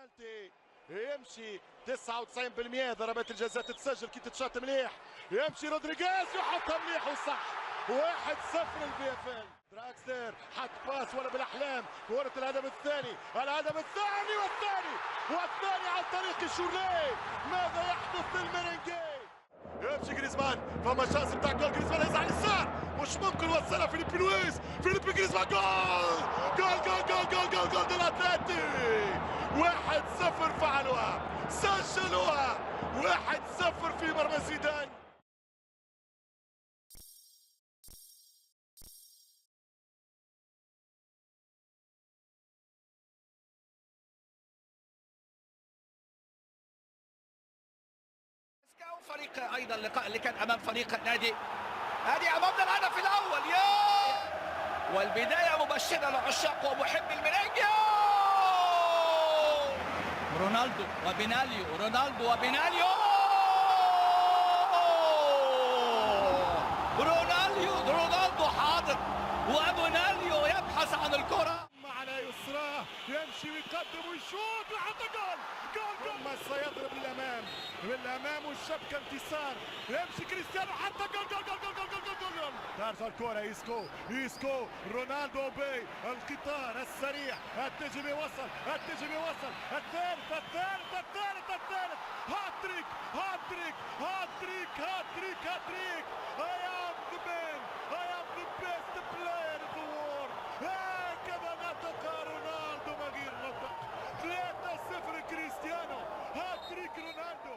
بنالتي يمشي 99% ضربات الجزاء تتسجل كي تتشاط مليح. يمشي رودريغيز يحطها مليح وصح. 1-0 البي اف ال. دراكستر حط باس ولا بالاحلام. كرة الهدف الثاني، الهدف الثاني والثاني عن طريق شورلي. ماذا يحدث للميرينجي؟ يمشي جريزمان، فما شانس بتاع جول. جريزمان يزعل اليسار، مش ممكن يوصلها. فيليبي لويس، فيليبي جريزمان، جول دي الاتلتي. 1-0 فعلوها، سجلوها. 1-0 في مرمى زيدان. فريق ايضا اللقاء اللي كان امام فريق النادي امامنا الهدف الاول. والبدايه مبشره لعشاق ومحب الميرينجي. رونالدو وبيناليو رونالدو حاضر وبيناليو يبحث عن الكره على يسراه، يمشي ويقدم ويشوط ويحط جول. ثم سيضرب للامام والشبكه انتصار. يمشي كريستيانو حتى جول. ترجع الكره إيسكو رونالدو بي القطار السريع. التجربي وصل الثالث. هاتريك. I am the best player in the world. هكذا نطق رونالدو ما غير نطق. 3-0 كريستيانو. هاتريك رونالدو.